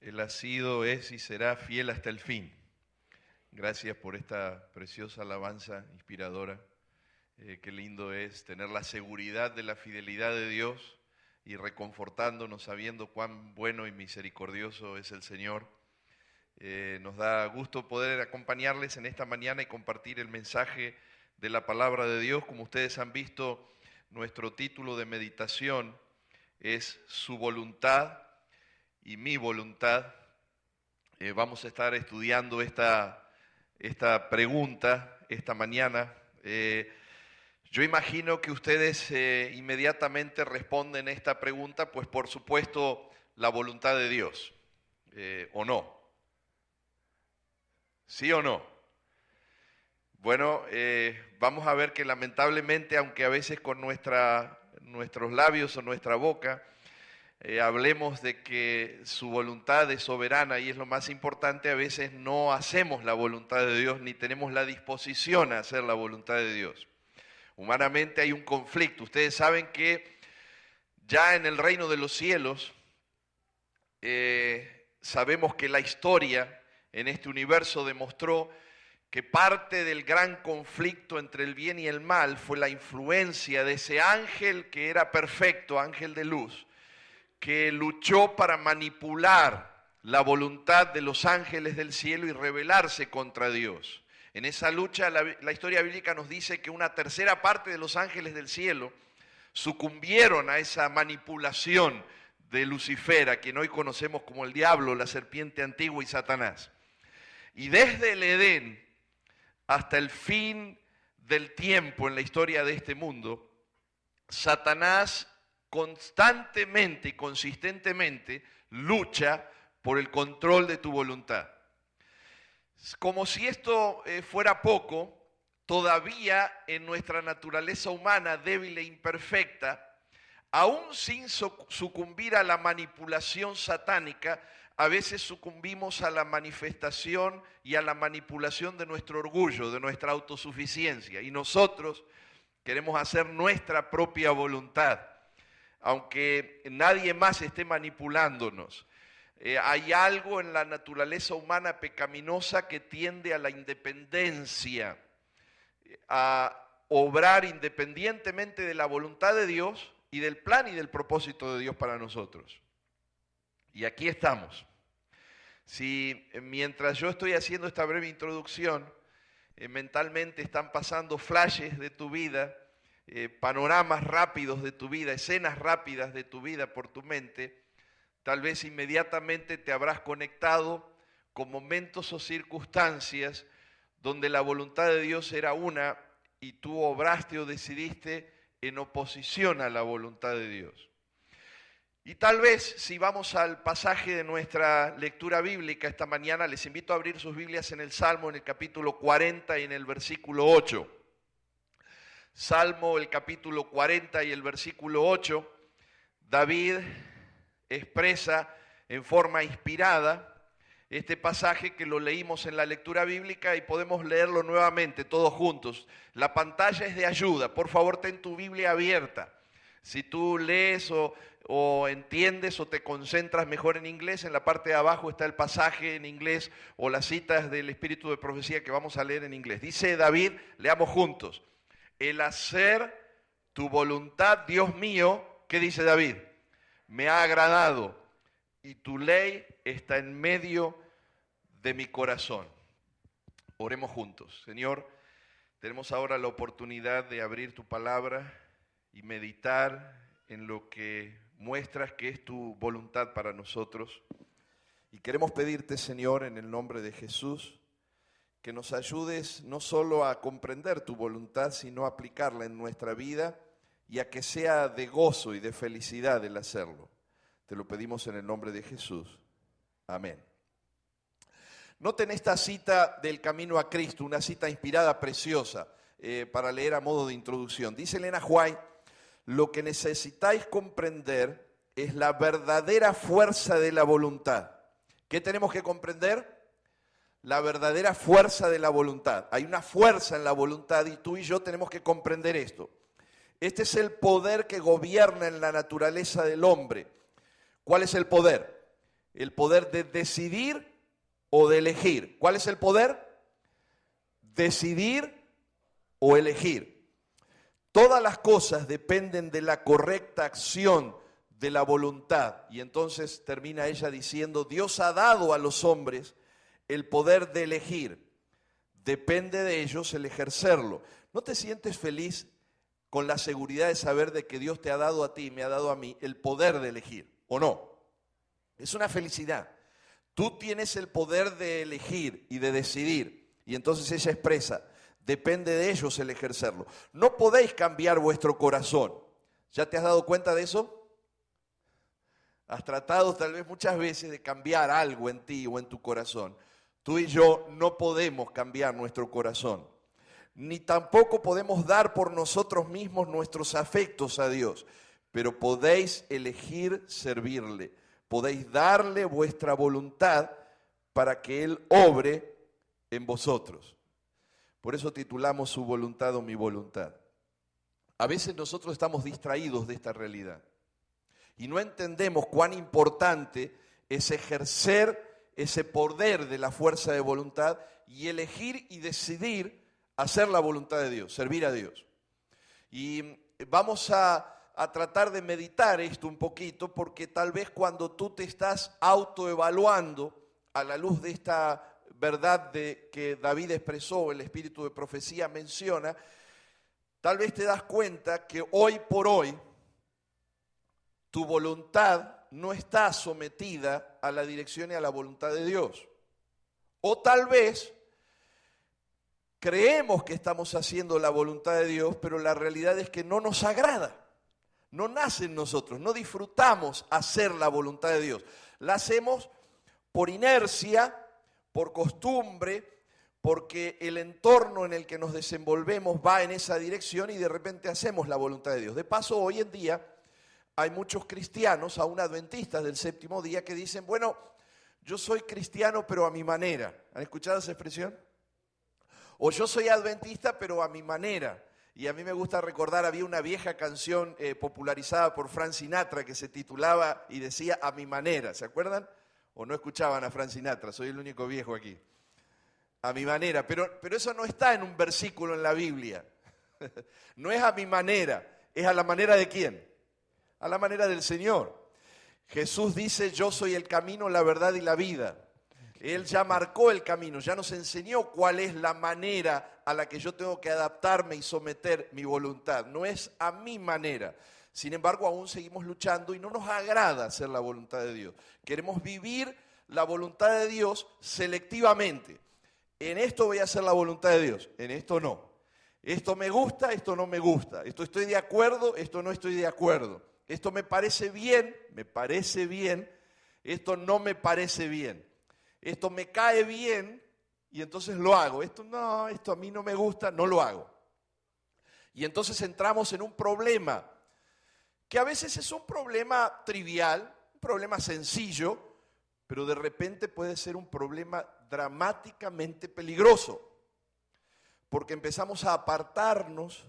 Él ha sido, es y será fiel hasta el fin. Gracias por esta preciosa alabanza inspiradora. Qué lindo es tener la seguridad de la fidelidad de Dios y reconfortándonos sabiendo cuán bueno y misericordioso es el Señor. Nos da gusto poder acompañarles en esta mañana y compartir el mensaje de la palabra de Dios. Como ustedes han visto, nuestro título de meditación es Su voluntad y mi voluntad. Vamos a estar estudiando esta pregunta esta mañana. Yo imagino que ustedes inmediatamente responden esta pregunta, pues por supuesto la voluntad de Dios, ¿o no? ¿Sí o no? Bueno, vamos a ver que lamentablemente, aunque a veces con nuestros labios o nuestra boca hablemos de que su voluntad es soberana y es lo más importante, a veces no hacemos la voluntad de Dios ni tenemos la disposición a hacer la voluntad de Dios. Humanamente hay un conflicto. Ustedes saben que ya en el reino de los cielos sabemos que la historia en este universo demostró que parte del gran conflicto entre el bien y el mal fue la influencia de ese ángel que era perfecto, ángel de luz, que luchó para manipular la voluntad de los ángeles del cielo y rebelarse contra Dios. En esa lucha la historia bíblica nos dice que una tercera parte de los ángeles del cielo sucumbieron a esa manipulación de Lucifer, a quien hoy conocemos como el diablo, la serpiente antigua y Satanás. Y desde el Edén hasta el fin del tiempo en la historia de este mundo, Satanás constantemente y consistentemente lucha por el control de tu voluntad. Como si esto fuera poco, todavía en nuestra naturaleza humana débil e imperfecta, aún sin sucumbir a la manipulación satánica, a veces sucumbimos a la manifestación y a la manipulación de nuestro orgullo, de nuestra autosuficiencia. Y nosotros queremos hacer nuestra propia voluntad, aunque nadie más esté manipulándonos. Hay algo en la naturaleza humana pecaminosa que tiende a la independencia, a obrar independientemente de la voluntad de Dios y del plan y del propósito de Dios para nosotros. Y aquí estamos. Si mientras yo estoy haciendo esta breve introducción, mentalmente están pasando flashes de tu vida, panoramas rápidos de tu vida, escenas rápidas de tu vida por tu mente, tal vez inmediatamente te habrás conectado con momentos o circunstancias donde la voluntad de Dios era una y tú obraste o decidiste en oposición a la voluntad de Dios. Y tal vez, si vamos al pasaje de nuestra lectura bíblica esta mañana, les invito a abrir sus Biblias en el Salmo, en el capítulo 40 y en el versículo 8. Salmo, el capítulo 40 y el versículo 8, David expresa en forma inspirada este pasaje que lo leímos en la lectura bíblica y podemos leerlo nuevamente todos juntos. La pantalla es de ayuda, por favor ten tu Biblia abierta. Si tú lees o entiendes o te concentras mejor en inglés, en la parte de abajo está el pasaje en inglés o las citas del Espíritu de Profecía que vamos a leer en inglés. Dice David, leamos juntos, el hacer tu voluntad, Dios mío, ¿qué dice David? Me ha agradado y tu ley está en medio de mi corazón. Oremos juntos. Señor, tenemos ahora la oportunidad de abrir tu palabra y meditar en lo que muestras que es tu voluntad para nosotros. Y queremos pedirte, Señor, en el nombre de Jesús, que nos ayudes no solo a comprender tu voluntad, sino a aplicarla en nuestra vida y a que sea de gozo y de felicidad el hacerlo. Te lo pedimos en el nombre de Jesús. Amén. Noten esta cita del Camino a Cristo, una cita inspirada, preciosa, para leer a modo de introducción. Dice Elena White, lo que necesitáis comprender es la verdadera fuerza de la voluntad. ¿Qué tenemos que comprender? La verdadera fuerza de la voluntad. Hay una fuerza en la voluntad y tú y yo tenemos que comprender esto. Este es el poder que gobierna en la naturaleza del hombre. ¿Cuál es el poder? El poder de decidir o de elegir. ¿Cuál es el poder? Decidir o elegir. Todas las cosas dependen de la correcta acción de la voluntad. Y entonces termina ella diciendo, Dios ha dado a los hombres el poder de elegir. Depende de ellos el ejercerlo. ¿No te sientes feliz con la seguridad de saber de que Dios te ha dado a ti, me ha dado a mí, el poder de elegir? ¿O no? Es una felicidad. Tú tienes el poder de elegir y de decidir. Y entonces ella expresa, depende de ellos el ejercerlo. No podéis cambiar vuestro corazón. ¿Ya te has dado cuenta de eso? Has tratado tal vez muchas veces de cambiar algo en ti o en tu corazón. Tú y yo no podemos cambiar nuestro corazón. Ni tampoco podemos dar por nosotros mismos nuestros afectos a Dios. Pero podéis elegir servirle. Podéis darle vuestra voluntad para que Él obre en vosotros. Por eso titulamos Su voluntad o mi voluntad. A veces nosotros estamos distraídos de esta realidad y no entendemos cuán importante es ejercer ese poder de la fuerza de voluntad y elegir y decidir hacer la voluntad de Dios, servir a Dios. Y vamos a tratar de meditar esto un poquito, porque tal vez cuando tú te estás autoevaluando a la luz de esta verdad que David expresó, el espíritu de profecía menciona, tal vez te das cuenta que hoy por hoy tu voluntad no está sometida a la dirección y a la voluntad de Dios. O tal vez creemos que estamos haciendo la voluntad de Dios, pero la realidad es que no nos agrada. No nace en nosotros, no disfrutamos hacer la voluntad de Dios. La hacemos por inercia, por costumbre, porque el entorno en el que nos desenvolvemos va en esa dirección y de repente hacemos la voluntad de Dios. De paso, hoy en día hay muchos cristianos, aún adventistas del séptimo día, que dicen, bueno, yo soy cristiano pero a mi manera. ¿Han escuchado esa expresión? O yo soy adventista pero a mi manera. Y a mí me gusta recordar, había una vieja canción popularizada por Frank Sinatra que se titulaba y decía A mi manera. ¿Se acuerdan? ¿O no escuchaban a Frank Sinatra? Soy el único viejo aquí. A mi manera. Pero eso no está en un versículo en la Biblia. No es a mi manera. ¿Es a la manera de quién? A la manera del Señor. Jesús dice, yo soy el camino, la verdad y la vida. Él ya marcó el camino, ya nos enseñó cuál es la manera a la que yo tengo que adaptarme y someter mi voluntad. No es a mi manera. Sin embargo, aún seguimos luchando y no nos agrada hacer la voluntad de Dios. Queremos vivir la voluntad de Dios selectivamente. En esto voy a hacer la voluntad de Dios, en esto no. Esto me gusta, esto no me gusta. Esto estoy de acuerdo, esto no estoy de acuerdo. Esto me parece bien, esto no me parece bien. Esto me cae bien y entonces lo hago. Esto a mí no me gusta, no lo hago. Y entonces entramos en un problema, que a veces es un problema trivial, un problema sencillo, pero de repente puede ser un problema dramáticamente peligroso, porque empezamos a apartarnos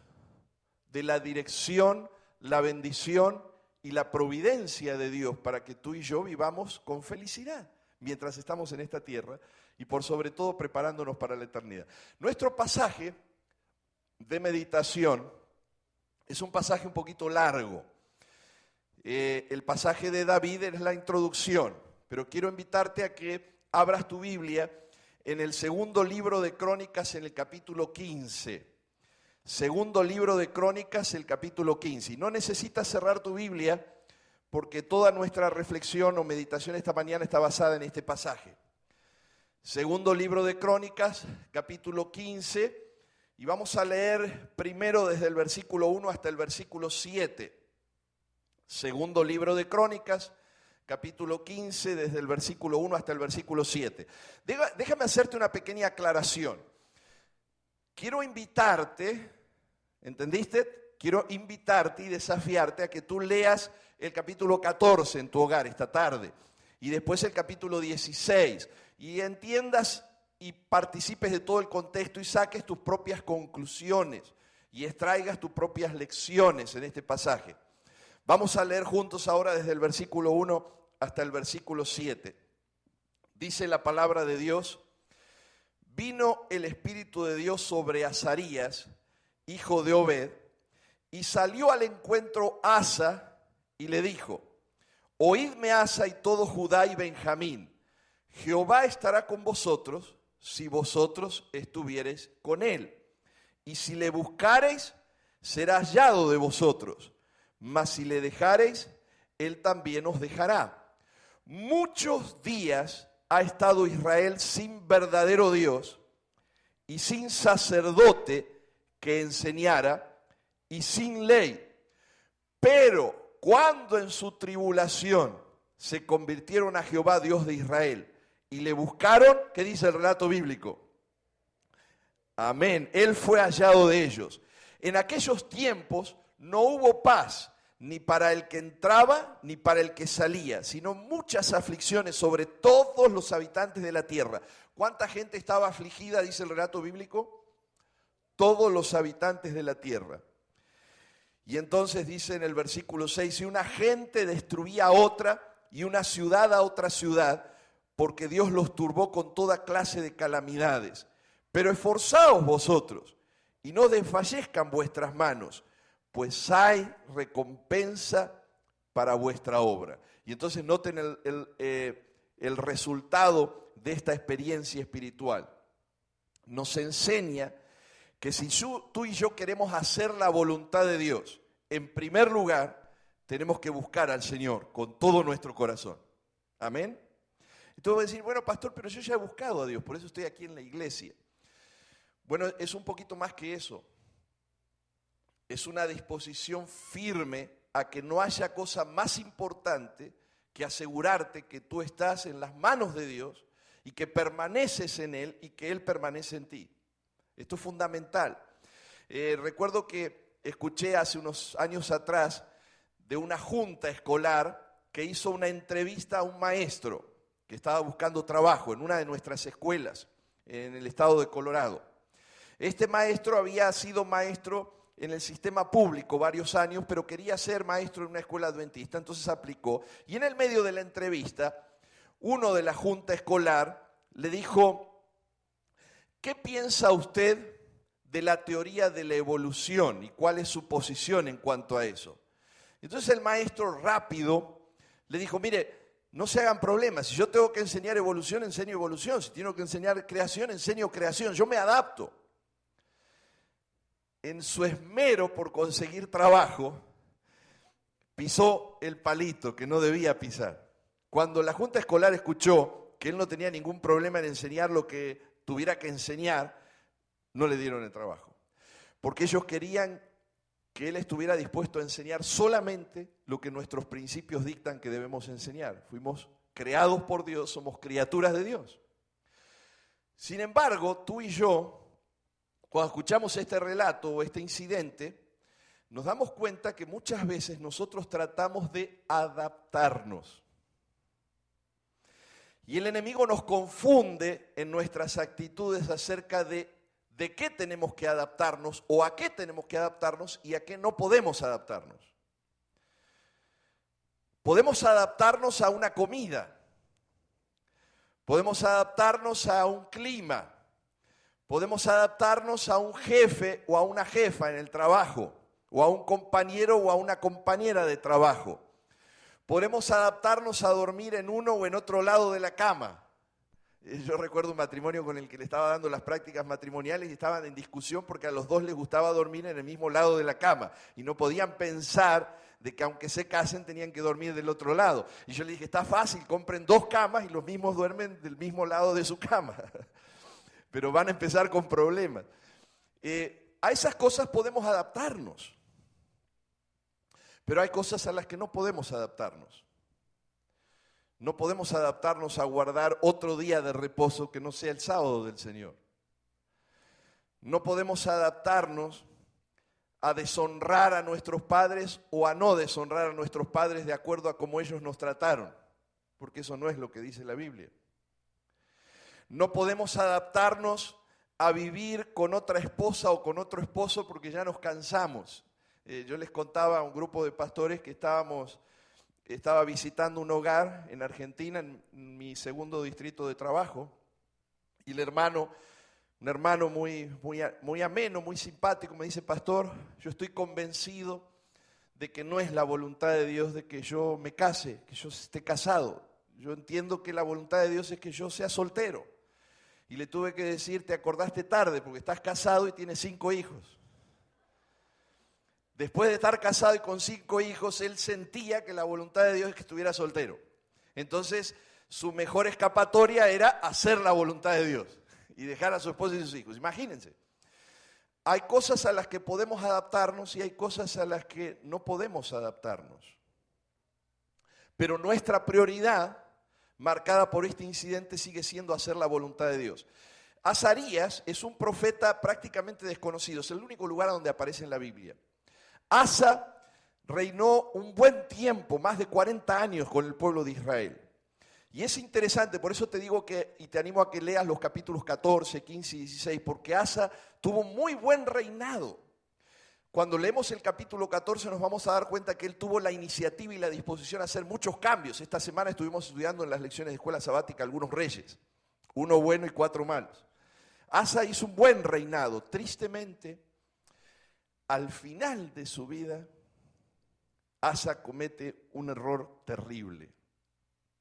de la dirección, la bendición y la providencia de Dios para que tú y yo vivamos con felicidad mientras estamos en esta tierra y por sobre todo preparándonos para la eternidad. Nuestro pasaje de meditación es un pasaje un poquito largo. El pasaje de David es la introducción, pero quiero invitarte a que abras tu Biblia en el segundo libro de Crónicas, en el capítulo 15. Segundo libro de Crónicas, el capítulo 15. Y no necesitas cerrar tu Biblia, porque toda nuestra reflexión o meditación esta mañana está basada en este pasaje. Segundo libro de Crónicas, capítulo 15, y vamos a leer primero desde el versículo 1 hasta el versículo 7. Segundo libro de Crónicas, capítulo 15, desde el versículo 1 hasta el versículo 7. Déjame hacerte una pequeña aclaración. Quiero invitarte, ¿entendiste? Quiero invitarte y desafiarte a que tú leas el capítulo 14 en tu hogar esta tarde y después el capítulo 16 y entiendas y participes de todo el contexto y saques tus propias conclusiones y extraigas tus propias lecciones en este pasaje. Vamos a leer juntos ahora desde el versículo 1 hasta el versículo 7. Dice la palabra de Dios: vino el Espíritu de Dios sobre Azarías, hijo de Obed, y salió al encuentro Asa y le dijo: oídme, Asa y todo Judá y Benjamín, Jehová estará con vosotros si vosotros estuviereis con él. Y si le buscareis, será hallado de vosotros. Mas si le dejareis, él también os dejará. Muchos días ha estado Israel sin verdadero Dios y sin sacerdote que enseñara y sin ley. Pero cuando en su tribulación se convirtieron a Jehová, Dios de Israel, y le buscaron, ¿qué dice el relato bíblico? Amén. Él fue hallado de ellos. En aquellos tiempos no hubo paz, ni para el que entraba, ni para el que salía, sino muchas aflicciones sobre todos los habitantes de la tierra. ¿Cuánta gente estaba afligida, dice el relato bíblico? Todos los habitantes de la tierra. Y entonces dice en el versículo 6, si una gente destruía a otra y una ciudad a otra ciudad, porque Dios los turbó con toda clase de calamidades. Pero esforzaos vosotros y no desfallezcan vuestras manos, pues hay recompensa para vuestra obra. Y entonces noten el resultado de esta experiencia espiritual. Nos enseña que si tú y yo queremos hacer la voluntad de Dios, en primer lugar, tenemos que buscar al Señor con todo nuestro corazón. Amén. Y tú vas a decir, bueno, pastor, pero yo ya he buscado a Dios, por eso estoy aquí en la iglesia. Bueno, es un poquito más que eso. Es una disposición firme a que no haya cosa más importante que asegurarte que tú estás en las manos de Dios y que permaneces en Él y que Él permanece en ti. Esto es fundamental. Recuerdo que escuché hace unos años atrás de una junta escolar que hizo una entrevista a un maestro que estaba buscando trabajo en una de nuestras escuelas en el estado de Colorado. Este maestro había sido maestro en el sistema público varios años, pero quería ser maestro en una escuela adventista, entonces aplicó. Y en el medio de la entrevista, uno de la junta escolar le dijo: ¿qué piensa usted de la teoría de la evolución y cuál es su posición en cuanto a eso? Entonces el maestro rápido le dijo: mire, no se hagan problemas, si yo tengo que enseñar evolución, enseño evolución, si tengo que enseñar creación, enseño creación, yo me adapto. En su esmero por conseguir trabajo, pisó el palito que no debía pisar. Cuando la junta escolar escuchó que él no tenía ningún problema en enseñar lo que tuviera que enseñar, no le dieron el trabajo. Porque ellos querían que él estuviera dispuesto a enseñar solamente lo que nuestros principios dictan que debemos enseñar. Fuimos creados por Dios, somos criaturas de Dios. Sin embargo, tú y yo, cuando escuchamos este relato o este incidente, nos damos cuenta que muchas veces nosotros tratamos de adaptarnos. Y el enemigo nos confunde en nuestras actitudes acerca de qué tenemos que adaptarnos o a qué tenemos que adaptarnos y a qué no podemos adaptarnos. Podemos adaptarnos a una comida, podemos adaptarnos a un clima, podemos adaptarnos a un jefe o a una jefa en el trabajo, o a un compañero o a una compañera de trabajo. Podemos adaptarnos a dormir en uno o en otro lado de la cama. Yo recuerdo un matrimonio con el que le estaba dando las prácticas matrimoniales y estaban en discusión porque a los dos les gustaba dormir en el mismo lado de la cama y no podían pensar de que aunque se casen tenían que dormir del otro lado. Y yo le dije, está fácil, compren 2 camas y los mismos duermen del mismo lado de su cama. Pero van a empezar con problemas. A esas cosas podemos adaptarnos, pero hay cosas a las que no podemos adaptarnos. No podemos adaptarnos a guardar otro día de reposo que no sea el sábado del Señor. No podemos adaptarnos a deshonrar a nuestros padres o a no deshonrar a nuestros padres de acuerdo a cómo ellos nos trataron, porque eso no es lo que dice la Biblia. No podemos adaptarnos a vivir con otra esposa o con otro esposo porque ya nos cansamos. Yo les contaba a un grupo de pastores que estábamos estaba visitando un hogar en Argentina, en mi segundo distrito de trabajo, y un hermano muy ameno, muy simpático, me dice: pastor, yo estoy convencido de que no es la voluntad de Dios de que yo me case, que yo esté casado. Yo entiendo que la voluntad de Dios es que yo sea soltero. Y le tuve que decir: te acordaste tarde porque estás casado y tienes 5 hijos. Después de estar casado y con 5 hijos, él sentía que la voluntad de Dios es que estuviera soltero. Entonces, su mejor escapatoria era hacer la voluntad de Dios y dejar a su esposa y sus hijos. Imagínense. Hay cosas a las que podemos adaptarnos y hay cosas a las que no podemos adaptarnos. Pero nuestra prioridad, marcada por este incidente, sigue siendo hacer la voluntad de Dios. Azarías es un profeta prácticamente desconocido, es el único lugar donde aparece en la Biblia. Asa reinó un buen tiempo, más de 40 años con el pueblo de Israel. Y es interesante, por eso te digo y te animo a que leas los capítulos 14, 15 y 16, porque Asa tuvo muy buen reinado. Cuando leemos el capítulo 14 nos vamos a dar cuenta que él tuvo la iniciativa y la disposición a hacer muchos cambios. Esta semana estuvimos estudiando en las lecciones de escuela sabática algunos reyes, 1 bueno y 4 malos. Asa hizo un buen reinado. Tristemente, al final de su vida, Asa comete un error terrible.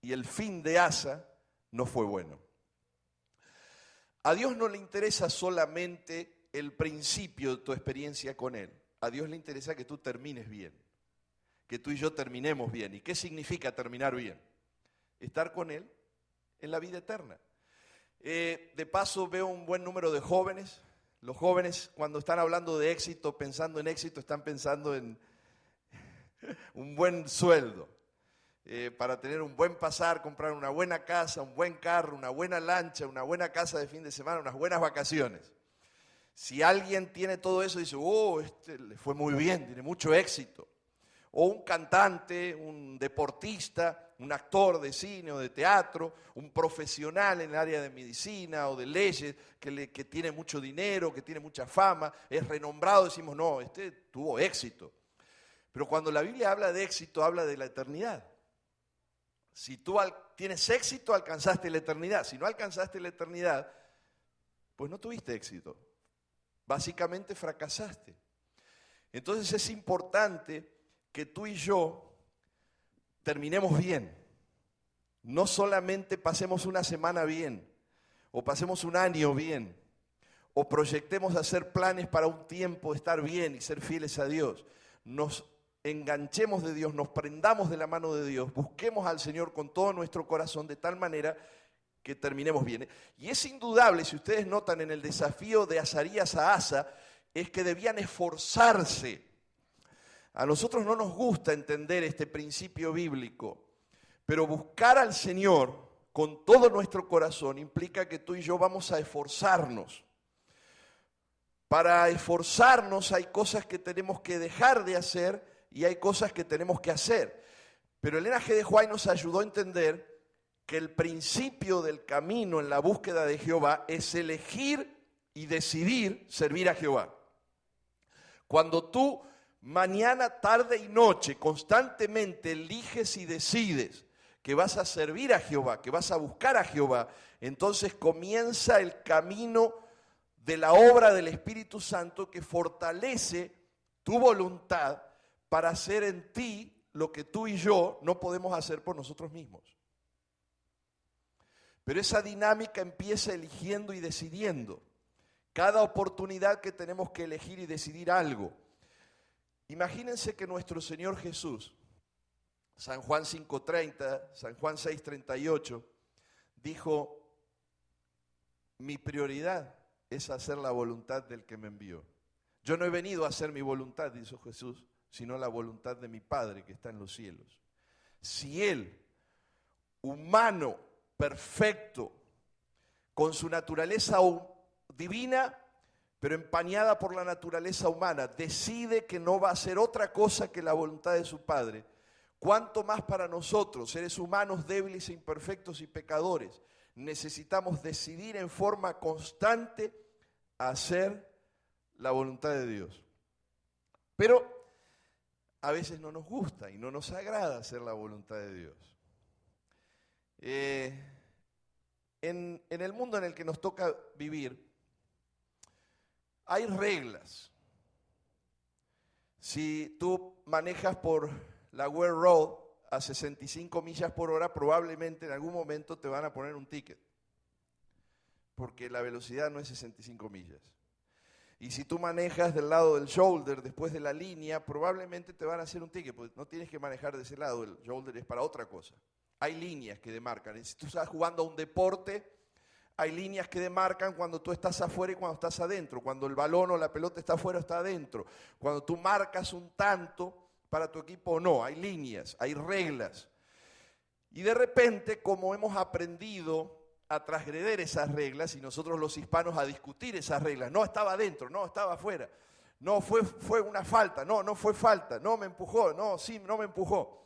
Y el fin de Asa no fue bueno. A Dios no le interesa solamente el principio de tu experiencia con Él. A Dios le interesa que tú termines bien, que tú y yo terminemos bien. ¿Y qué significa terminar bien? Estar con Él en la vida eterna. De paso veo un buen número de jóvenes. Los jóvenes, cuando están hablando de éxito, pensando en éxito, están pensando en un buen sueldo. Para tener un buen pasar, comprar una buena casa, un buen carro, una buena lancha, una buena casa de fin de semana, unas buenas vacaciones. Si alguien tiene todo eso, dice: oh, le fue muy bien, tiene mucho éxito. O un cantante, un deportista, un actor de cine o de teatro, un profesional en el área de medicina o de leyes, que tiene mucho dinero, que tiene mucha fama, es renombrado, decimos: no, tuvo éxito. Pero cuando la Biblia habla de éxito, habla de la eternidad. Si tú tienes éxito, alcanzaste la eternidad. Si no alcanzaste la eternidad, pues no tuviste éxito. Básicamente fracasaste. Entonces es importante que tú y yo terminemos bien. No solamente pasemos una semana bien, o pasemos un año bien, o proyectemos hacer planes para un tiempo estar bien y ser fieles a Dios. Nos enganchemos de Dios, nos prendamos de la mano de Dios, busquemos al Señor con todo nuestro corazón de tal manera que terminemos bien. Y es indudable, si ustedes notan en el desafío de Azarías a Asa, es que debían esforzarse. A nosotros no nos gusta entender este principio bíblico, pero buscar al Señor con todo nuestro corazón implica que tú y yo vamos a esforzarnos. Para esforzarnos hay cosas que tenemos que dejar de hacer y hay cosas que tenemos que hacer. Pero Elena G. de White nos ayudó a entender que el principio del camino en la búsqueda de Jehová es elegir y decidir servir a Jehová. Cuando tú mañana, tarde y noche constantemente eliges y decides que vas a servir a Jehová, que vas a buscar a Jehová, entonces comienza el camino de la obra del Espíritu Santo que fortalece tu voluntad para hacer en ti lo que tú y yo no podemos hacer por nosotros mismos. Pero esa dinámica empieza eligiendo y decidiendo. Cada oportunidad que tenemos que elegir y decidir algo. Imagínense que nuestro Señor Jesús, San Juan 5:30, San Juan 6:38, dijo: mi prioridad es hacer la voluntad del que me envió. Yo no he venido a hacer mi voluntad, dijo Jesús, sino la voluntad de mi Padre que está en los cielos. Si Él, humano, perfecto, con su naturaleza divina, pero empañada por la naturaleza humana, decide que no va a hacer otra cosa que la voluntad de su Padre, ¿cuánto más para nosotros, seres humanos débiles e imperfectos y pecadores, necesitamos decidir en forma constante a hacer la voluntad de Dios? Pero a veces no nos gusta y no nos agrada hacer la voluntad de Dios. En el mundo en el que nos toca vivir, hay reglas. Si tú manejas por la Ware Road a 65 millas por hora, probablemente en algún momento te van a poner un ticket, porque la velocidad no es 65 millas. Y si tú manejas del lado del shoulder, después de la línea, probablemente te van a hacer un ticket, porque no tienes que manejar de ese lado, el shoulder es para otra cosa. Hay líneas que demarcan. Si tú estás jugando a un deporte, hay líneas que demarcan cuando tú estás afuera y cuando estás adentro, cuando el balón o la pelota está afuera o está adentro, cuando tú marcas un tanto para tu equipo o no, hay líneas, hay reglas. Y de repente, como hemos aprendido a transgredir esas reglas, y nosotros los hispanos a discutir esas reglas, no estaba adentro, no estaba afuera, no fue una falta, no fue falta, no me empujó, no, sí, no me empujó.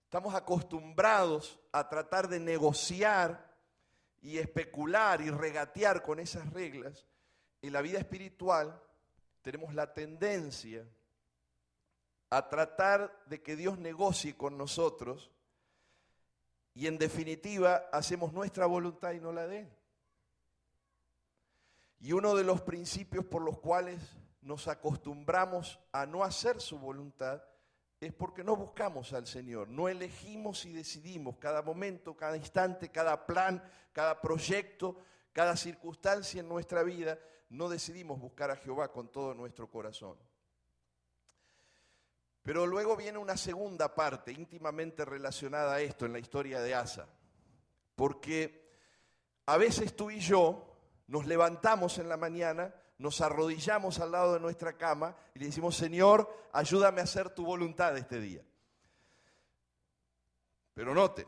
Estamos acostumbrados a tratar de negociar y especular y regatear con esas reglas. En la vida espiritual tenemos la tendencia a tratar de que Dios negocie con nosotros y en definitiva hacemos nuestra voluntad y no la de Él. Y uno de los principios por los cuales nos acostumbramos a no hacer su voluntad es porque no buscamos al Señor, no elegimos y decidimos cada momento, cada instante, cada plan, cada proyecto, cada circunstancia en nuestra vida, no decidimos buscar a Jehová con todo nuestro corazón. Pero luego viene una segunda parte íntimamente relacionada a esto en la historia de Asa, porque a veces tú y yo nos levantamos en la mañana, nos arrodillamos al lado de nuestra cama y le decimos, Señor, ayúdame a hacer tu voluntad este día. Pero noten,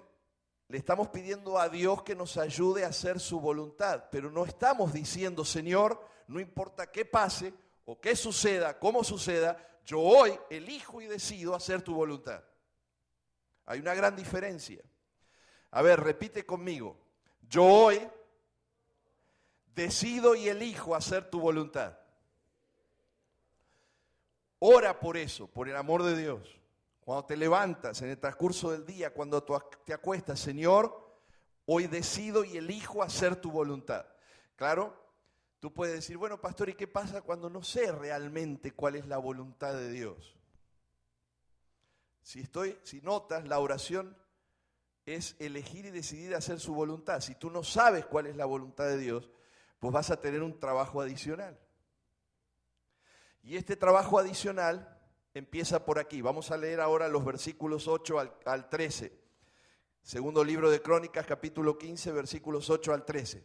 le estamos pidiendo a Dios que nos ayude a hacer su voluntad, pero no estamos diciendo, Señor, no importa qué pase o qué suceda, cómo suceda, yo hoy elijo y decido hacer tu voluntad. Hay una gran diferencia. A ver, repite conmigo. Yo hoy decido y elijo hacer tu voluntad. Ora por eso, por el amor de Dios. Cuando te levantas en el transcurso del día, cuando te acuestas, Señor, hoy decido y elijo hacer tu voluntad. Claro, tú puedes decir, bueno, pastor, ¿y qué pasa cuando no sé realmente cuál es la voluntad de Dios? Si notas, la oración es elegir y decidir hacer su voluntad. Si tú no sabes cuál es la voluntad de Dios, pues vas a tener un trabajo adicional. Y este trabajo adicional empieza por aquí. Vamos a leer ahora los versículos 8 al 13. Segundo libro de Crónicas, capítulo 15, versículos 8 al 13.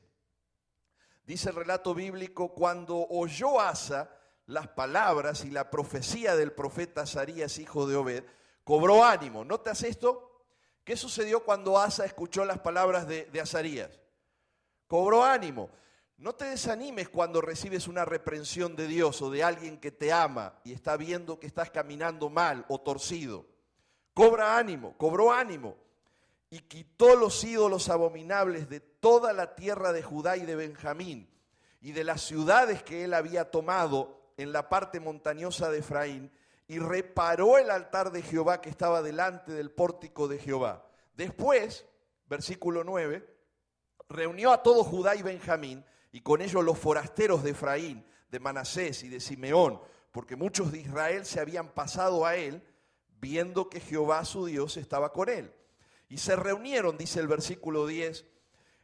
Dice el relato bíblico, cuando oyó Asa las palabras y la profecía del profeta Azarías, hijo de Obed, cobró ánimo. ¿Notas esto? ¿Qué sucedió cuando Asa escuchó las palabras de Azarías? Cobró ánimo. No te desanimes cuando recibes una reprensión de Dios o de alguien que te ama y está viendo que estás caminando mal o torcido. Cobra ánimo, cobró ánimo. Y quitó los ídolos abominables de toda la tierra de Judá y de Benjamín y de las ciudades que él había tomado en la parte montañosa de Efraín y reparó el altar de Jehová que estaba delante del pórtico de Jehová. Después, versículo 9, reunió a todo Judá y Benjamín y con ellos los forasteros de Efraín, de Manasés y de Simeón, porque muchos de Israel se habían pasado a él viendo que Jehová su Dios estaba con él. Y se reunieron, dice el versículo 10,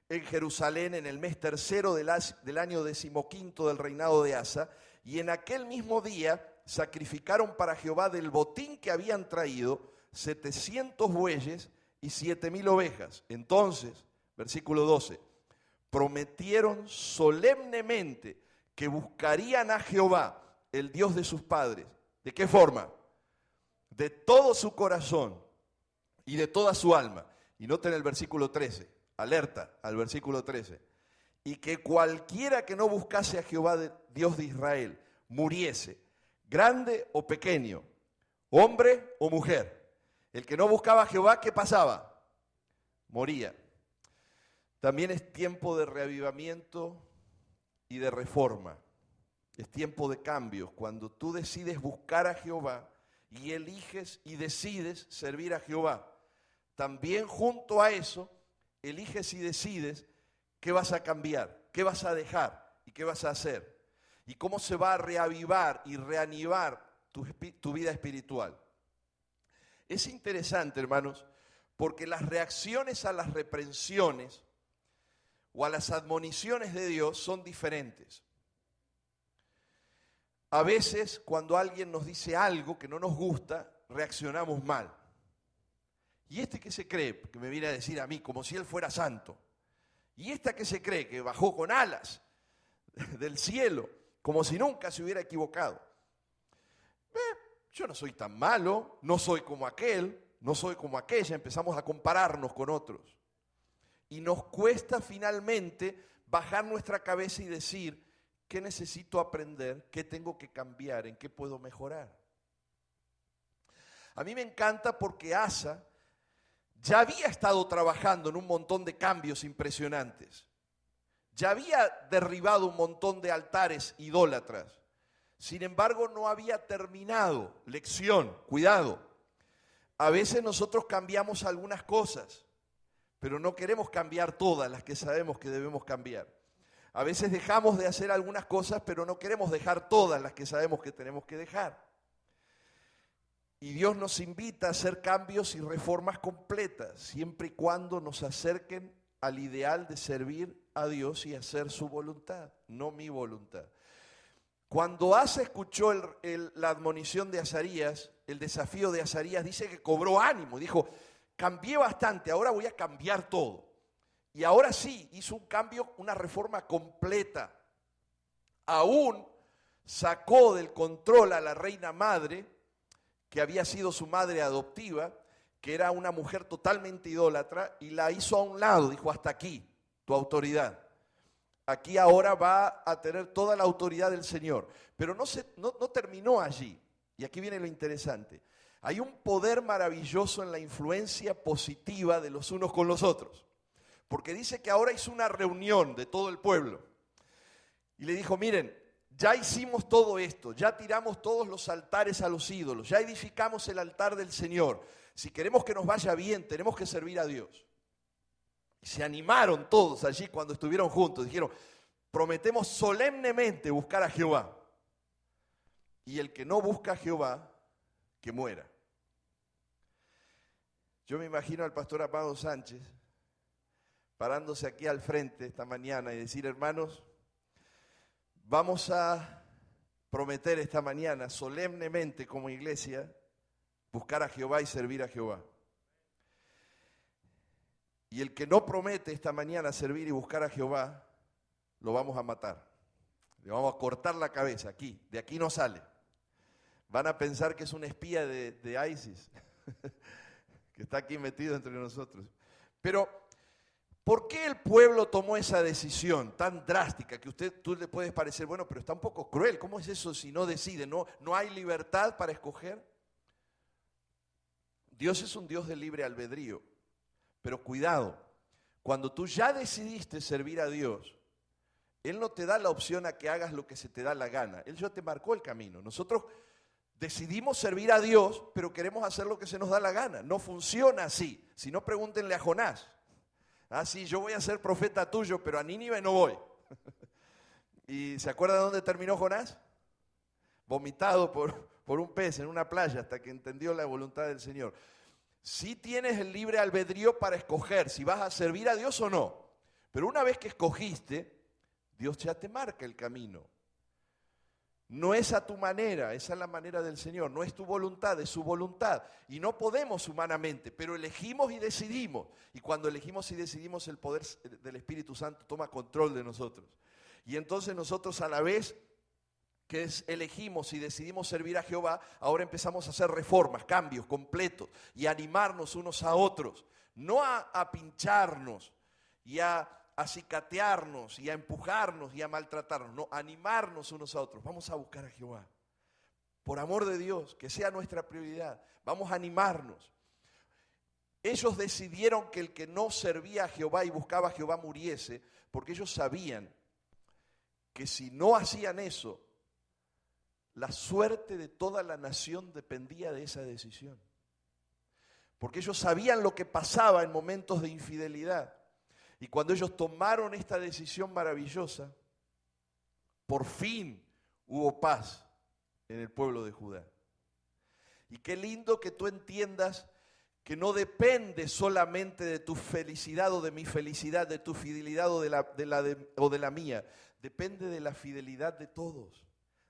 en Jerusalén en el mes tercero del año 15 del reinado de Asa, y en aquel mismo día sacrificaron para Jehová del botín que habían traído 700 bueyes y 7,000 ovejas. Entonces, versículo 12, prometieron solemnemente que buscarían a Jehová, el Dios de sus padres. ¿De qué forma? De todo su corazón y de toda su alma. Y noten el versículo 13, alerta al versículo 13. Y que cualquiera que no buscase a Jehová, Dios de Israel, muriese, grande o pequeño, hombre o mujer. El que no buscaba a Jehová, ¿qué pasaba? Moría. También es tiempo de reavivamiento y de reforma. Es tiempo de cambios. Cuando tú decides buscar a Jehová y eliges y decides servir a Jehová, también junto a eso, eliges y decides qué vas a cambiar, qué vas a dejar y qué vas a hacer. Y cómo se va a reavivar y reanivar tu vida espiritual. Es interesante, hermanos, porque las reacciones a las reprensiones o a las admoniciones de Dios son diferentes. A veces, cuando alguien nos dice algo que no nos gusta, reaccionamos mal. ¿Y este qué se cree? Que me viene a decir a mí, como si él fuera santo. ¿Y esta qué se cree? Que bajó con alas del cielo, como si nunca se hubiera equivocado. Yo no soy tan malo, no soy como aquel, no soy como aquella. Empezamos a compararnos con otros. Y nos cuesta finalmente bajar nuestra cabeza y decir, ¿qué necesito aprender? ¿Qué tengo que cambiar? ¿En qué puedo mejorar? A mí me encanta porque Asa ya había estado trabajando en un montón de cambios impresionantes. Ya había derribado un montón de altares idólatras. Sin embargo, no había terminado. Lección, cuidado. A veces nosotros cambiamos algunas cosas, pero no queremos cambiar todas las que sabemos que debemos cambiar. A veces dejamos de hacer algunas cosas, pero no queremos dejar todas las que sabemos que tenemos que dejar. Y Dios nos invita a hacer cambios y reformas completas, siempre y cuando nos acerquen al ideal de servir a Dios y hacer su voluntad, no mi voluntad. Cuando Asa escuchó la admonición de Azarías, el desafío de Azarías, dice que cobró ánimo, dijo, cambié bastante, ahora voy a cambiar todo. Y ahora sí, hizo un cambio, una reforma completa. Aún sacó del control a la reina madre, que había sido su madre adoptiva, que era una mujer totalmente idólatra, y la hizo a un lado, dijo, hasta aquí, tu autoridad. Aquí ahora va a tener toda la autoridad del Señor. Pero no terminó allí. Y aquí viene lo interesante. Hay un poder maravilloso en la influencia positiva de los unos con los otros. Porque dice que ahora hizo una reunión de todo el pueblo. Y le dijo, miren, ya hicimos todo esto, ya tiramos todos los altares a los ídolos, ya edificamos el altar del Señor. Si queremos que nos vaya bien, tenemos que servir a Dios. Y se animaron todos allí cuando estuvieron juntos. Dijeron, prometemos solemnemente buscar a Jehová. Y el que no busca a Jehová, que muera. Yo me imagino al pastor Amado Sánchez parándose aquí al frente esta mañana y decir, hermanos, vamos a prometer esta mañana solemnemente como iglesia buscar a Jehová y servir a Jehová. Y el que no promete esta mañana servir y buscar a Jehová, lo vamos a matar. Le vamos a cortar la cabeza aquí, de aquí no sale. Van a pensar que es un espía de ISIS, que está aquí metido entre nosotros. Pero, ¿por qué el pueblo tomó esa decisión tan drástica que tú le puedes parecer, bueno, pero está un poco cruel? ¿Cómo es eso si no decide? ¿No hay libertad para escoger? Dios es un Dios de libre albedrío. Pero cuidado, cuando tú ya decidiste servir a Dios, Él no te da la opción a que hagas lo que se te da la gana. Él ya te marcó el camino. Nosotros decidimos servir a Dios, pero queremos hacer lo que se nos da la gana. No funciona así. Si no, pregúntenle a Jonás. Ah, sí, yo voy a ser profeta tuyo, pero a Nínive no voy. ¿Y se acuerda de dónde terminó Jonás? Vomitado por un pez en una playa hasta que entendió la voluntad del Señor. Sí tienes el libre albedrío para escoger si vas a servir a Dios o no. Pero una vez que escogiste, Dios ya te marca el camino. No es a tu manera, esa es la manera del Señor. No es tu voluntad, es su voluntad. Y no podemos humanamente, pero elegimos y decidimos. Y cuando elegimos y decidimos, el poder del Espíritu Santo toma control de nosotros. Y entonces nosotros, a la vez que elegimos y decidimos servir a Jehová, ahora empezamos a hacer reformas, cambios completos y animarnos unos a otros. No a pincharnos y a acicatearnos y a empujarnos y a maltratarnos, no, animarnos unos a otros. Vamos a buscar a Jehová. Por amor de Dios, que sea nuestra prioridad. Vamos a animarnos. Ellos decidieron que el que no servía a Jehová y buscaba a Jehová muriese, porque ellos sabían que si no hacían eso, la suerte de toda la nación dependía de esa decisión. Porque ellos sabían lo que pasaba en momentos de infidelidad. Y cuando ellos tomaron esta decisión maravillosa, por fin hubo paz en el pueblo de Judá. Y qué lindo que tú entiendas que no depende solamente de tu felicidad o de mi felicidad, de tu fidelidad o de la mía. Depende de la fidelidad de todos,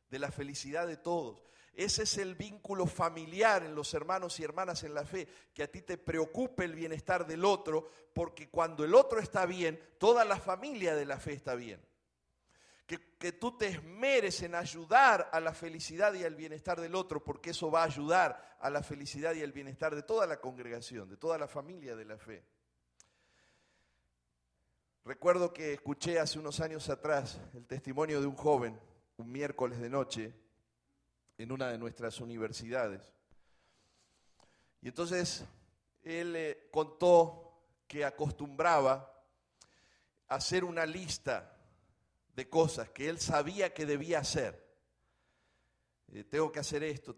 de la felicidad de todos. Ese es el vínculo familiar en los hermanos y hermanas en la fe, que a ti te preocupe el bienestar del otro, porque cuando el otro está bien, toda la familia de la fe está bien. Que tú te esmeres en ayudar a la felicidad y al bienestar del otro, porque eso va a ayudar a la felicidad y al bienestar de toda la congregación, de toda la familia de la fe. Recuerdo que escuché hace unos años atrás el testimonio de un joven, un miércoles de noche, en una de nuestras universidades. Y entonces él contó que acostumbraba a hacer una lista de cosas que él sabía que debía hacer. Tengo que hacer esto,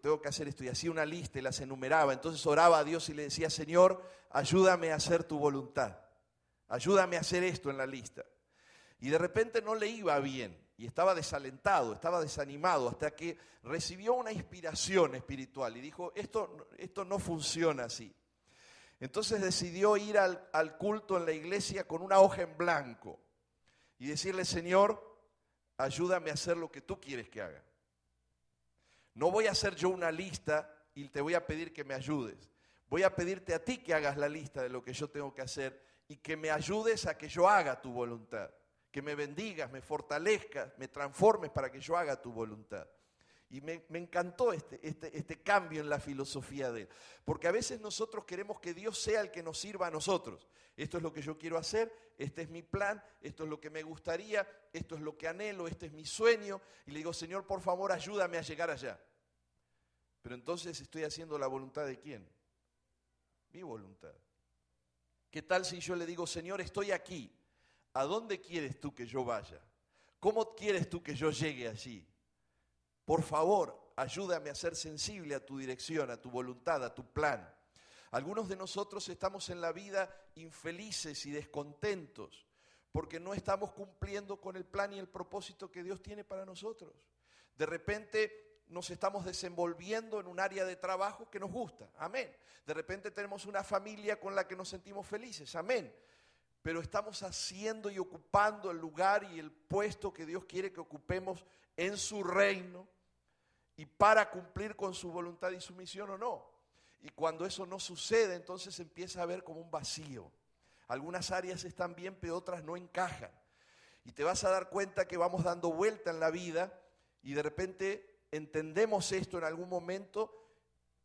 y hacía una lista y las enumeraba. Entonces oraba a Dios y le decía: Señor, ayúdame a hacer tu voluntad, ayúdame a hacer esto en la lista. Y de repente no le iba bien y estaba desalentado, estaba desanimado, hasta que recibió una inspiración espiritual y dijo: esto no funciona así. Entonces decidió ir al culto en la iglesia con una hoja en blanco y decirle: Señor, ayúdame a hacer lo que tú quieres que haga. No voy a hacer yo una lista y te voy a pedir que me ayudes. Voy a pedirte a ti que hagas la lista de lo que yo tengo que hacer y que me ayudes a que yo haga tu voluntad. Que me bendigas, me fortalezcas, me transformes para que yo haga tu voluntad. Y me encantó este cambio en la filosofía de él. Porque a veces nosotros queremos que Dios sea el que nos sirva a nosotros. Esto es lo que yo quiero hacer, este es mi plan, esto es lo que me gustaría, esto es lo que anhelo, este es mi sueño. Y le digo: Señor, por favor, ayúdame a llegar allá. Pero entonces estoy haciendo la voluntad de ¿quién? Mi voluntad. ¿Qué tal si yo le digo: Señor, estoy aquí, ¿a dónde quieres tú que yo vaya? ¿Cómo quieres tú que yo llegue allí? Por favor, ayúdame a ser sensible a tu dirección, a tu voluntad, a tu plan. Algunos de nosotros estamos en la vida infelices y descontentos porque no estamos cumpliendo con el plan y el propósito que Dios tiene para nosotros. De repente nos estamos desenvolviendo en un área de trabajo que nos gusta, amén. De repente tenemos una familia con la que nos sentimos felices, amén. Pero estamos haciendo y ocupando el lugar y el puesto que Dios quiere que ocupemos en su reino y para cumplir con su voluntad y su misión, ¿o no? Y cuando eso no sucede, entonces empieza a haber como un vacío. Algunas áreas están bien, pero otras no encajan. Y te vas a dar cuenta que vamos dando vuelta en la vida y de repente entendemos esto en algún momento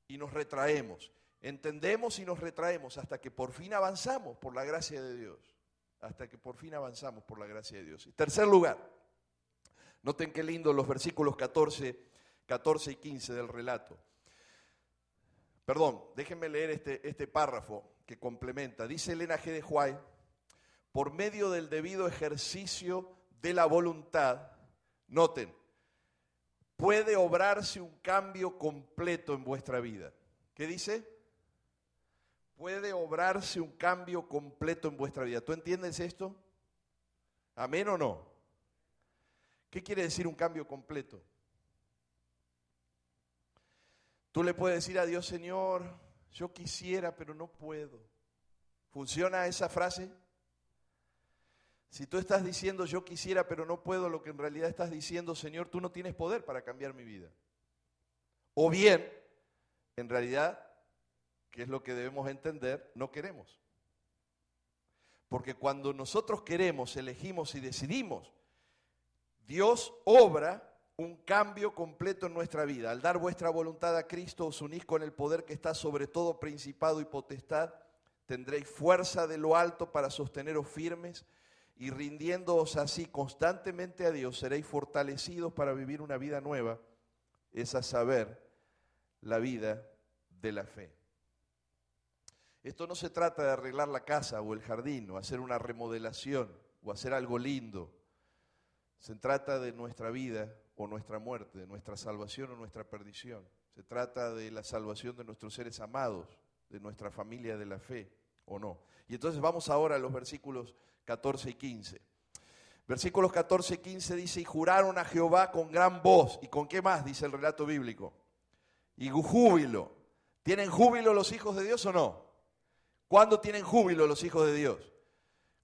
y nos retraemos. Entendemos y nos retraemos hasta que por fin avanzamos por la gracia de Dios. Hasta que por fin avanzamos por la gracia de Dios. Y tercer lugar, noten qué lindo los versículos 14 y 15 del relato. Perdón, déjenme leer este párrafo que complementa. Dice Elena G. de White: por medio del debido ejercicio de la voluntad, noten, puede obrarse un cambio completo en vuestra vida. ¿Qué dice? Puede obrarse un cambio completo en vuestra vida. ¿Tú entiendes esto? ¿Amén o no? ¿Qué quiere decir un cambio completo? Tú le puedes decir a Dios: Señor, yo quisiera, pero no puedo. ¿Funciona esa frase? Si tú estás diciendo yo quisiera, pero no puedo, lo que en realidad estás diciendo: Señor, tú no tienes poder para cambiar mi vida. O bien, en realidad, que es lo que debemos entender, no queremos. Porque cuando nosotros queremos, elegimos y decidimos, Dios obra un cambio completo en nuestra vida. Al dar vuestra voluntad a Cristo, os unís con el poder que está sobre todo principado y potestad. Tendréis fuerza de lo alto para sosteneros firmes y rindiéndoos así constantemente a Dios, seréis fortalecidos para vivir una vida nueva, es a saber, la vida de la fe. Esto no se trata de arreglar la casa o el jardín, o hacer una remodelación, o hacer algo lindo. Se trata de nuestra vida o nuestra muerte, de nuestra salvación o nuestra perdición. Se trata de la salvación de nuestros seres amados, de nuestra familia de la fe, o no. Y entonces vamos ahora a los versículos 14 y 15. Versículos 14 y 15 dice, y juraron a Jehová con gran voz. ¿Y con qué más? Dice el relato bíblico. Y júbilo. ¿Tienen júbilo los hijos de Dios o no? ¿Cuándo tienen júbilo los hijos de Dios?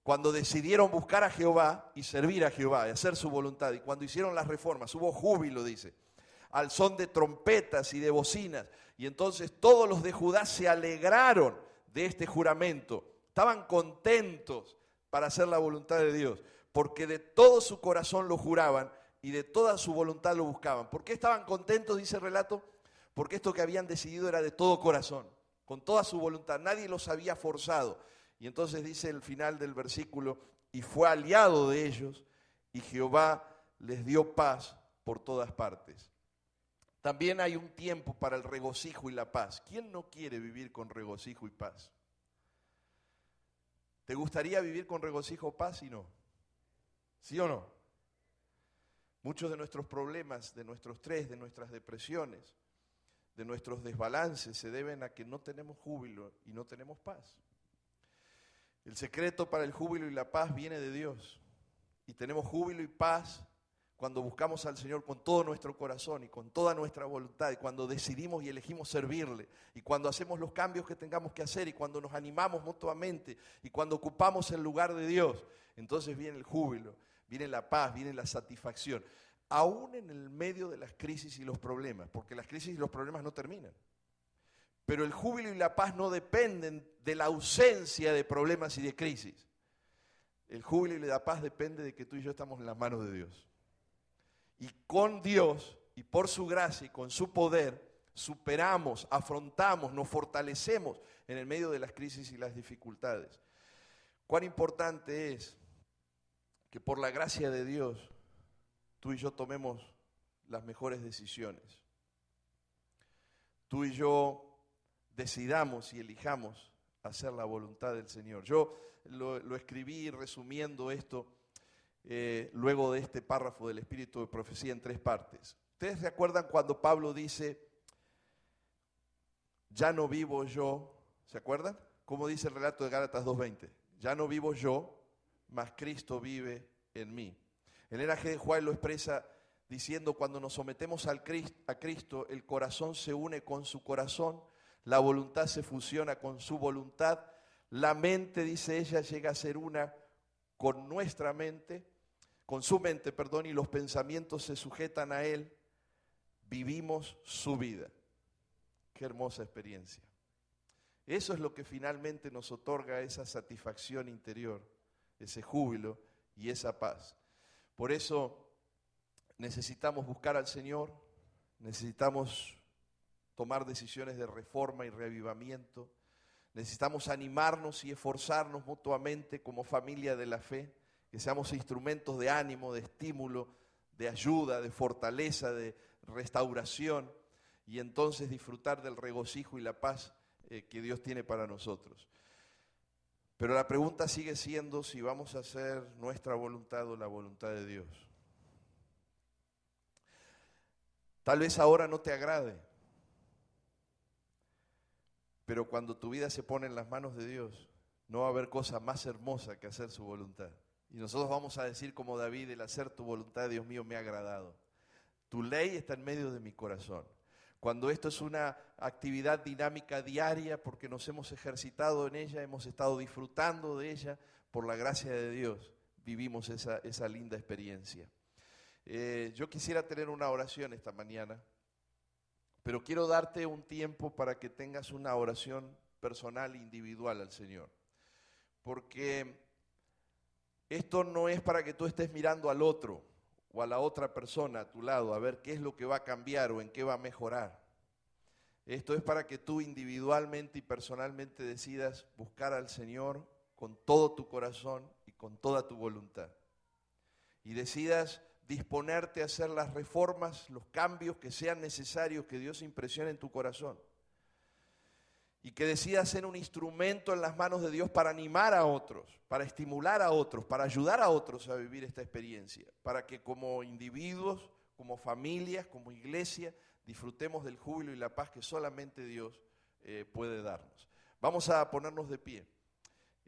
Cuando decidieron buscar a Jehová y servir a Jehová y hacer su voluntad. Y cuando hicieron las reformas, hubo júbilo, dice, al son de trompetas y de bocinas. Y entonces todos los de Judá se alegraron de este juramento. Estaban contentos para hacer la voluntad de Dios, porque de todo su corazón lo juraban y de toda su voluntad lo buscaban. ¿Por qué estaban contentos, dice el relato? Porque esto que habían decidido era de todo corazón, con toda su voluntad. Nadie los había forzado. Y entonces dice el final del versículo, y fue aliado de ellos, y Jehová les dio paz por todas partes. También hay un tiempo para el regocijo y la paz. ¿Quién no quiere vivir con regocijo y paz? ¿Te gustaría vivir con regocijo o paz y no? ¿Sí o no? Muchos de nuestros problemas, de nuestro estrés, de nuestras depresiones, de nuestros desbalances se deben a que no tenemos júbilo y no tenemos paz. El secreto para el júbilo y la paz viene de Dios. Y tenemos júbilo y paz cuando buscamos al Señor con todo nuestro corazón y con toda nuestra voluntad, y cuando decidimos y elegimos servirle, y cuando hacemos los cambios que tengamos que hacer, y cuando nos animamos mutuamente, y cuando ocupamos el lugar de Dios. Entonces viene el júbilo, viene la paz, viene la satisfacción, aún en el medio de las crisis y los problemas, porque las crisis y los problemas no terminan. Pero el júbilo y la paz no dependen de la ausencia de problemas y de crisis. El júbilo y la paz depende de que tú y yo estamos en las manos de Dios. Y con Dios, y por su gracia y con su poder, superamos, afrontamos, nos fortalecemos en el medio de las crisis y las dificultades. Cuán importante es que por la gracia de Dios, tú y yo tomemos las mejores decisiones. Tú y yo decidamos y elijamos hacer la voluntad del Señor. Yo lo escribí resumiendo esto luego de este párrafo del Espíritu de Profecía en 3 partes. ¿Ustedes se acuerdan cuando Pablo dice, ya no vivo yo? ¿Se acuerdan? ¿Cómo dice el relato de Gálatas 2:20? Ya no vivo yo, mas Cristo vive en mí. El N.G. de White lo expresa diciendo, cuando nos sometemos a Cristo, el corazón se une con su corazón, la voluntad se fusiona con su voluntad, la mente, dice ella, llega a ser una con nuestra mente, con su mente, perdón, y los pensamientos se sujetan a él, vivimos su vida. Qué hermosa experiencia. Eso es lo que finalmente nos otorga esa satisfacción interior, ese júbilo y esa paz. Por eso necesitamos buscar al Señor, necesitamos tomar decisiones de reforma y reavivamiento, necesitamos animarnos y esforzarnos mutuamente como familia de la fe, que seamos instrumentos de ánimo, de estímulo, de ayuda, de fortaleza, de restauración, y entonces disfrutar del regocijo y la paz que Dios tiene para nosotros. Pero la pregunta sigue siendo si vamos a hacer nuestra voluntad o la voluntad de Dios. Tal vez ahora no te agrade, pero cuando tu vida se pone en las manos de Dios, no va a haber cosa más hermosa que hacer su voluntad. Y nosotros vamos a decir como David, el hacer tu voluntad, Dios mío, me ha agradado. Tu ley está en medio de mi corazón. Cuando esto es una actividad dinámica diaria, porque nos hemos ejercitado en ella, hemos estado disfrutando de ella, por la gracia de Dios, vivimos esa linda experiencia. Yo quisiera tener una oración esta mañana, pero quiero darte un tiempo para que tengas una oración personal e individual al Señor. Porque esto no es para que tú estés mirando al otro o a la otra persona a tu lado, a ver qué es lo que va a cambiar o en qué va a mejorar. Esto es para que tú individualmente y personalmente decidas buscar al Señor con todo tu corazón y con toda tu voluntad. Y decidas disponerte a hacer las reformas, los cambios que sean necesarios, que Dios impresione en tu corazón. Y que decidas ser un instrumento en las manos de Dios para animar a otros, para estimular a otros, para ayudar a otros a vivir esta experiencia. Para que como individuos, como familias, como iglesia, disfrutemos del júbilo y la paz que solamente Dios puede darnos. Vamos a ponernos de pie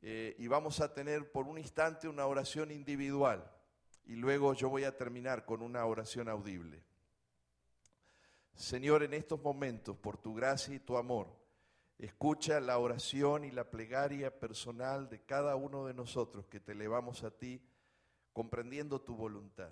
y vamos a tener por un instante una oración individual y luego yo voy a terminar con una oración audible. Señor, en estos momentos, por tu gracia y tu amor, escucha la oración y la plegaria personal de cada uno de nosotros que te elevamos a ti, comprendiendo tu voluntad.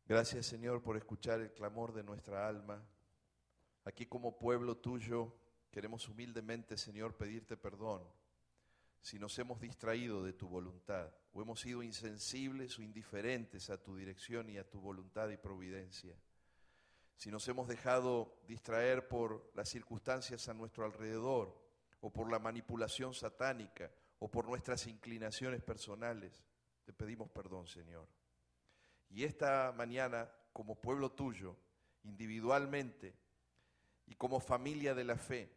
Gracias, Señor, por escuchar el clamor de nuestra alma. Aquí como pueblo tuyo queremos humildemente, Señor, pedirte perdón si nos hemos distraído de tu voluntad o hemos sido insensibles o indiferentes a tu dirección y a tu voluntad y providencia. Si nos hemos dejado distraer por las circunstancias a nuestro alrededor o por la manipulación satánica o por nuestras inclinaciones personales, te pedimos perdón, Señor. Y esta mañana, como pueblo tuyo, individualmente y como familia de la fe,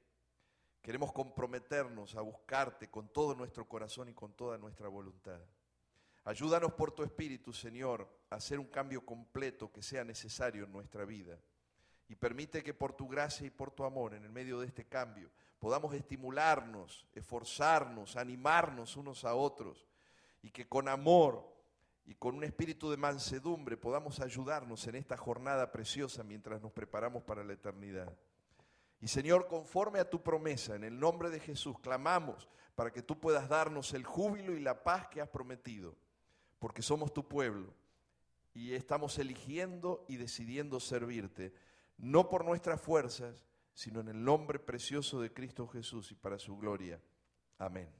queremos comprometernos a buscarte con todo nuestro corazón y con toda nuestra voluntad. Ayúdanos por tu Espíritu, Señor, a hacer un cambio completo que sea necesario en nuestra vida. Y permite que por tu gracia y por tu amor, en el medio de este cambio, podamos estimularnos, esforzarnos, animarnos unos a otros, y que con amor y con un espíritu de mansedumbre podamos ayudarnos en esta jornada preciosa mientras nos preparamos para la eternidad. Y Señor, conforme a tu promesa, en el nombre de Jesús, clamamos para que tú puedas darnos el júbilo y la paz que has prometido, porque somos tu pueblo y estamos eligiendo y decidiendo servirte, no por nuestras fuerzas, sino en el nombre precioso de Cristo Jesús y para su gloria. Amén.